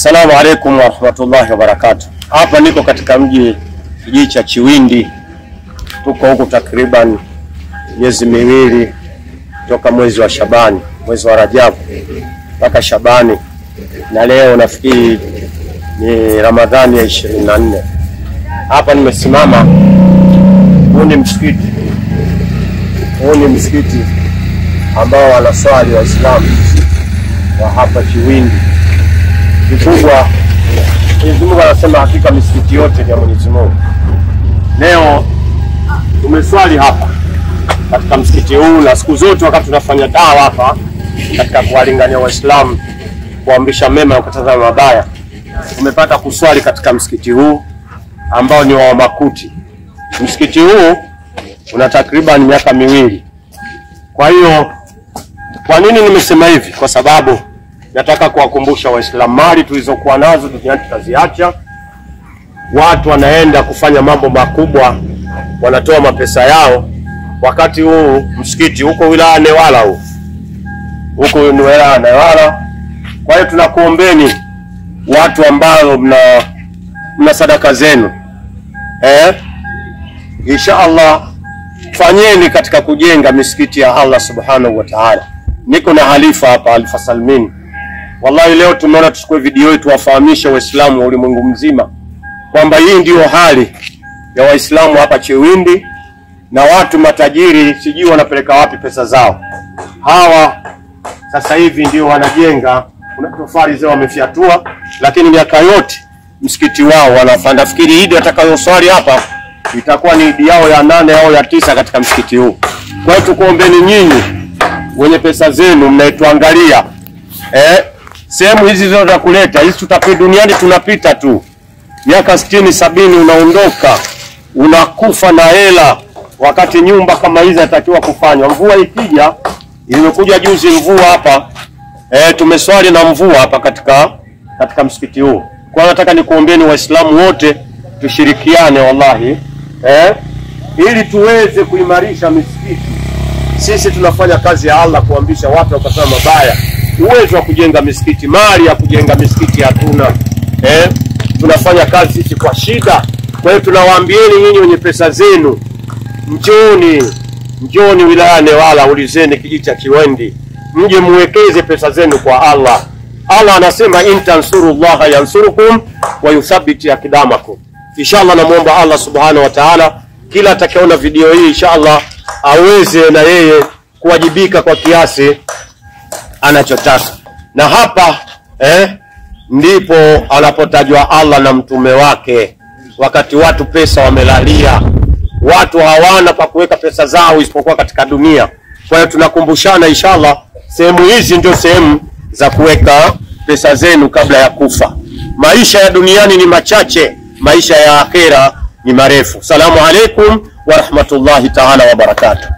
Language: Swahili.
Assalamu alaikum wa rahmatullahi wa barakatuh. Hapa niko katika kijiji cha Chiwindi. Tuko huko takriban miezi miwili toka mwezi wa Shabani, mwezi wa Rajabu mpaka Shabani, na leo nafikiri ni Ramadhani ya 24. Hapa nimesimama. Huu ni msikiti ambao wanaswali Waislamu wa hapa Chiwindi. Kikubwa, Mwenyezi Mungu anasema hakika misikiti yote ni ya Mwenyezi Mungu. Leo tumeswali hapa katika msikiti huu, na siku zote wakati tunafanya dawa hapa katika kuwalingania Waislamu, kuamrisha mema na kukataza mabaya, tumepata kuswali katika msikiti huu ambao ni wa Makuti. Msikiti huu una takriban miaka miwili. Kwa hiyo, kwa nini nimesema hivi? Kwa sababu nataka kuwakumbusha Waislamu, mali tulizokuwa nazo duniani tutaziacha. Watu wanaenda kufanya mambo makubwa, wanatoa mapesa yao. Wakati huu msikiti huko wilaya Newala, huko ni wilaya Newala. Kwa hiyo tunakuombeni watu ambao mna sadaka zenu, inshallah fanyeni katika kujenga misikiti ya Allah subhanahu wa ta'ala. Niko na halifa hapa, Halifa Salmin. Wallahi leo tumeona tuchukue video yetu wafahamishe Waislamu wa ulimwengu mzima kwamba hii ndio hali ya Waislamu hapa Chiwindi, na watu matajiri sijui wanapeleka wapi pesa zao. Hawa sasa hivi ndio wanajenga, kuna tofali zao wamefyatua, lakini miaka yote msikiti wao wanafanya. Fikiri Idi atakayoswali hapa itakuwa ni Idi yao ya 8 au ya 9 katika msikiti huu. Kwa hiyo tukuombeni nyinyi wenye pesa zenu mnaituangalia, sehemu hizi zote za kuleta hizi, tutapita duniani, tunapita tu miaka 60-70 unaondoka, unakufa na hela, wakati nyumba kama hizi inatakiwa kufanywa. Mvua ikija, imekuja juzi mvua hapa, tumeswali na mvua hapa katika msikiti huu. Kwa nataka nikuombeeni Waislamu wote tushirikiane wallahi, ili tuweze kuimarisha misikiti. Sisi tunafanya kazi ya Allah kuambisha watu wakataza mabaya. Uwezo wa kujenga misikiti, mali ya kujenga misikiti hatuna. Tunafanya kazi sisi kwa shida. Kwa hiyo tunawaambieni nyinyi wenye pesa zenu, njoni wilaya Newala, ulizeni kijiji cha Chiwindi, mje muwekeze pesa zenu kwa Allah. Allah anasema intansurullaha yansurukum wa yuthabbit aqdamakum. Inshallah namuomba Allah subhanahu wa ta'ala kila atakayeona video hii inshallah aweze na yeye kuwajibika kwa kiasi anachotaka. Na hapa ndipo anapotajwa Allah na mtume wake, wakati watu pesa wamelalia, watu hawana pa kuweka pesa zao isipokuwa katika dunia. Kwa hiyo tunakumbushana inshallah, sehemu hizi ndio sehemu za kuweka pesa zenu kabla ya kufa. Maisha ya duniani ni machache, maisha ya akhera ni marefu. Salamu alaikum wa rahmatullahi ta'ala wa barakatuh.